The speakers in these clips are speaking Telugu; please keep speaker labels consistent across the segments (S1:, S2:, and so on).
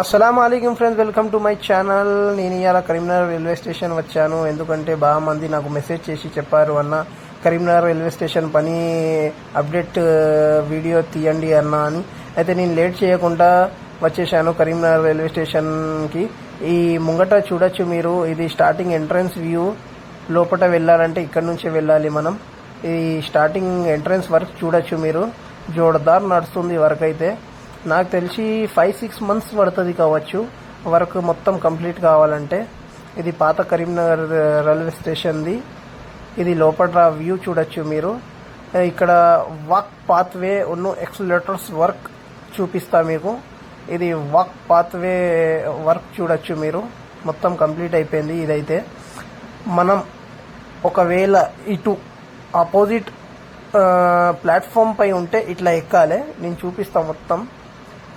S1: అస్సలాము అలైకుం friends, welcome to my channel. నేను ఇవాళ కరీంనగర్ రైల్వే స్టేషన్ వచ్చాను. ఎందుకంటే బాగా మంది నాకు మెసేజ్ చేసి చెప్పారు, అన్న కరీంనగర్ రైల్వే స్టేషన్ పని అప్డేట్ వీడియో తీయండి అన్న అని. అయితే నేను లేట్ చేయకుండా వచ్చేసాను కరీంనగర్ రైల్వే స్టేషన్కి. ఈ ముంగట చూడొచ్చు మీరు, ఇది స్టార్టింగ్ ఎంట్రన్స్ వ్యూ. లోపల వెళ్ళాలంటే ఇక్కడ నుంచే వెళ్ళాలి మనం. ఈ స్టార్టింగ్ ఎంట్రన్స్ వర్క్ చూడొచ్చు మీరు, జోర్దార్ నడుస్తుంది వర్క్. అయితే నాకు తెలిసి 5-6 months పడుతుంది కావచ్చు వర్క్ మొత్తం కంప్లీట్ కావాలంటే. ఇది పాత కరీంనగర్ రైల్వే స్టేషన్ది. ఇది లోపల వ్యూ చూడొచ్చు మీరు. ఇక్కడ వాక్ పాత్వే ఉన్న ఎక్సలేటర్స్ వర్క్ చూపిస్తా మీకు. ఇది వాక్ పాత్వే వర్క్ చూడొచ్చు మీరు, మొత్తం కంప్లీట్ అయిపోయింది. ఇదైతే మనం ఒకవేళ ఇటు ఆపోజిట్ ప్లాట్ఫామ్ పై ఉంటే ఇట్లా ఎక్కాలి. నేను చూపిస్తా మొత్తం.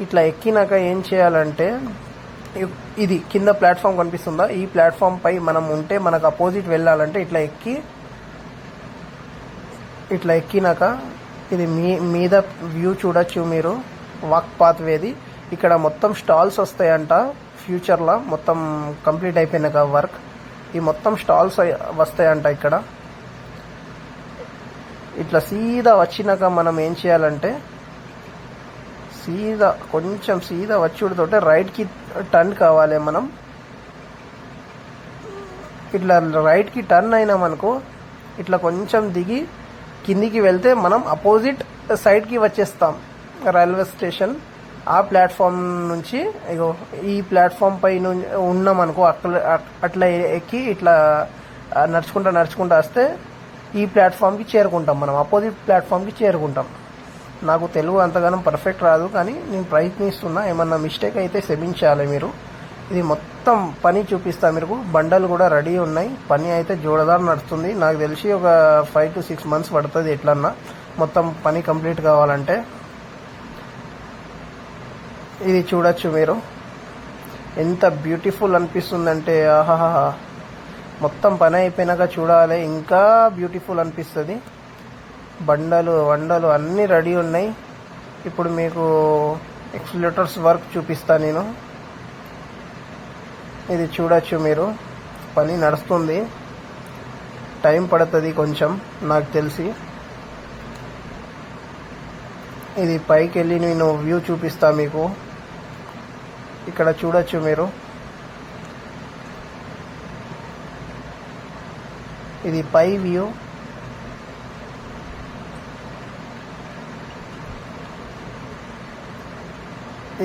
S1: ఇట్లా ఎక్కినాక ఏం చేయాలంటే, ఇది కింద ప్లాట్ఫామ్ కనిపిస్తుందా, ఈ ప్లాట్ఫామ్ పై మనం ఉంటే మనకు అపోజిట్ వెళ్ళాలంటే ఇట్లా ఎక్కినాక ఇది మీద వ్యూ చూడొచ్చు మీరు, వాక్ పాత్ వేది. ఇక్కడ మొత్తం స్టాల్స్ వస్తాయంట ఫ్యూచర్లో, మొత్తం కంప్లీట్ అయిపోయినాక వర్క్. ఈ మొత్తం స్టాల్స్ వస్తాయంట ఇక్కడ. ఇట్లా సీదా వచ్చినాక మనం ఏం చేయాలంటే, కొంచెం సీదా వచ్చుడుతోటే రైట్కి టర్న్ కావాలి మనం. ఇట్లా రైట్కి టర్న్ అయినామనుకో, ఇట్లా కొంచెం దిగి కిందికి వెళ్తే మనం అపోజిట్ సైడ్కి వచ్చేస్తాం రైల్వే స్టేషన్. ఆ ప్లాట్ఫామ్ నుంచి ఇగో ఈ ప్లాట్ఫామ్ పై ఉన్నామనుకో, అట్లా ఎక్కి ఇట్లా నడుచుకుంటా వస్తే ఈ ప్లాట్ఫామ్కి చేరుకుంటాం మనం, అపోజిట్ ప్లాట్ఫామ్కి చేరుకుంటాం. నాకు తెలుగు అంతగానో పర్ఫెక్ట్ రాదు, కానీ నేను ప్రయత్నిస్తున్నా. ఏమన్నా మిస్టేక్ అయితే క్షమించాలి మీరు. ఇది మొత్తం పని చూపిస్తా మీకు. బండలు కూడా రెడీ ఉన్నాయి. పని అయితే జోరదార్ నడుస్తుంది. నాకు తెలిసి ఒక 5-6 months పడుతుంది ఎట్లన్నా మొత్తం పని కంప్లీట్ కావాలంటే. ఇది చూడొచ్చు మీరు, ఎంత బ్యూటిఫుల్ అనిపిస్తుందంటే, ఆహాహా. మొత్తం పని అయిపోయినాక చూడాలి, ఇంకా బ్యూటిఫుల్ అనిపిస్తుంది. బండలు అన్నీ రెడీ ఉన్నాయి. ఇప్పుడు మీకు ఎక్స్లేటర్స్ వర్క్ చూపిస్తా నేను. ఇది చూడొచ్చు మీరు, పని నడుస్తుంది. టైం పడుతుంది కొంచెం నాకు తెలిసి. ఇది పైకి వెళ్ళి నేను వ్యూ చూపిస్తా మీకు. ఇక్కడ చూడొచ్చు మీరు, ఇది పై వ్యూ.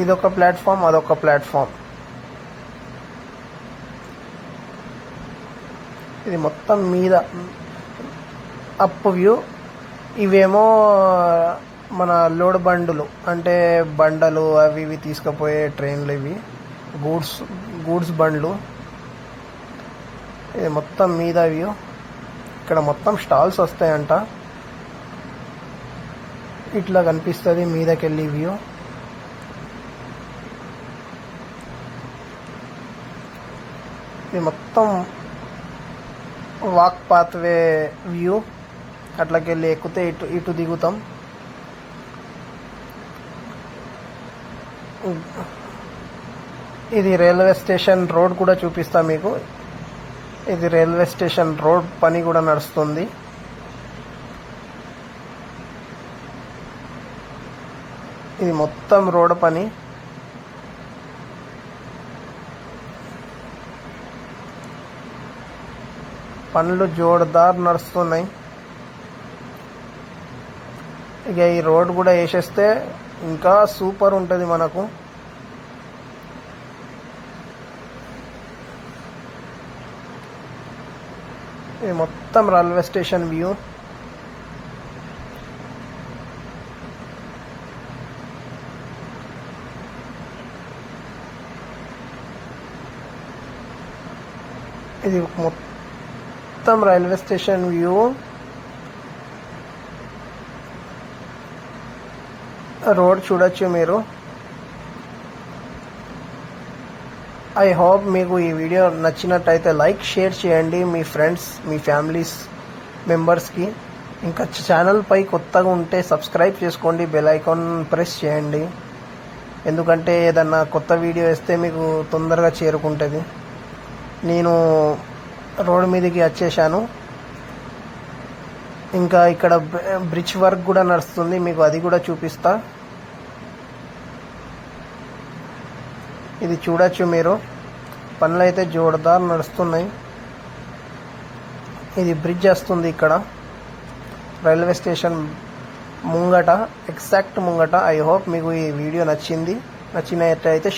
S1: ఇదొక ప్లాట్ఫామ్, అదొక ప్లాట్ఫామ్. ఇది మొత్తం మీద అప్ వ్యూ. ఇవేమో మన లోడ్ బండులు, అంటే బండలు అవి ఇవి తీసుకుపోయే ట్రైన్లు, ఇవి గూడ్స్ బండ్లు. ఇది మొత్తం మీద వ్యూ. ఇక్కడ మొత్తం స్టాల్స్ వస్తాయంట. ఇట్లా కనిపిస్తుంది మీదకెళ్ళి వ్యూ. ఇది మొత్తం వాక్ పాత్వే వ్యూ. అట్లకెళ్ళి ఎక్కితే ఇటు దిగుతాం. ఇది రైల్వే స్టేషన్ రోడ్ కూడా చూపిస్తా మీకు. ఇది రైల్వే స్టేషన్ రోడ్ పని కూడా నడుస్తుంది. ఇది మొత్తం రోడ్ పని. పనులు జోర్దార్ నడుస్తున్నాయి. ఇక ఈ రోడ్ కూడా వేసేస్తే ఇంకా సూపర్ ఉంటుంది మనకు. ఇది మొత్తం రైల్వే స్టేషన్ వ్యూ. ఇది మొత్తం రైల్వే స్టేషన్ వ్యూ. రోడ్ చూడొచ్చు మీరు. ఐ హోప్ మీకు ఈ వీడియో నచ్చినట్టయితే లైక్, షేర్ చేయండి మీ ఫ్రెండ్స్, మీ ఫ్యామిలీస్ మెంబర్స్కి. ఇంకా ఛానల్ పై కొత్తగా ఉంటే సబ్స్క్రైబ్ చేసుకోండి, బెల్ ఐకాన్ ప్రెస్ చేయండి. ఎందుకంటే ఏదన్నా కొత్త వీడియో వేస్తే మీకు తొందరగా చేరుకుంటుంది. నేను రోడ్ మీదకి వచ్చేసాను. ఇంకా ఇక్కడ బ్రిడ్జ్ వర్క్ కూడా నడుస్తుంది, మీకు అది కూడా చూపిస్తా. ఇది చూడొచ్చు మీరు, పనులు అయితే జోరుదార్ నడుస్తున్నాయి. ఇది బ్రిడ్జ్ వస్తుంది ఇక్కడ రైల్వే స్టేషన్ ముంగట, ఎగ్జాక్ట్ ముంగట. ఐ హోప్ మీకు ఈ వీడియో నచ్చినట్లయితే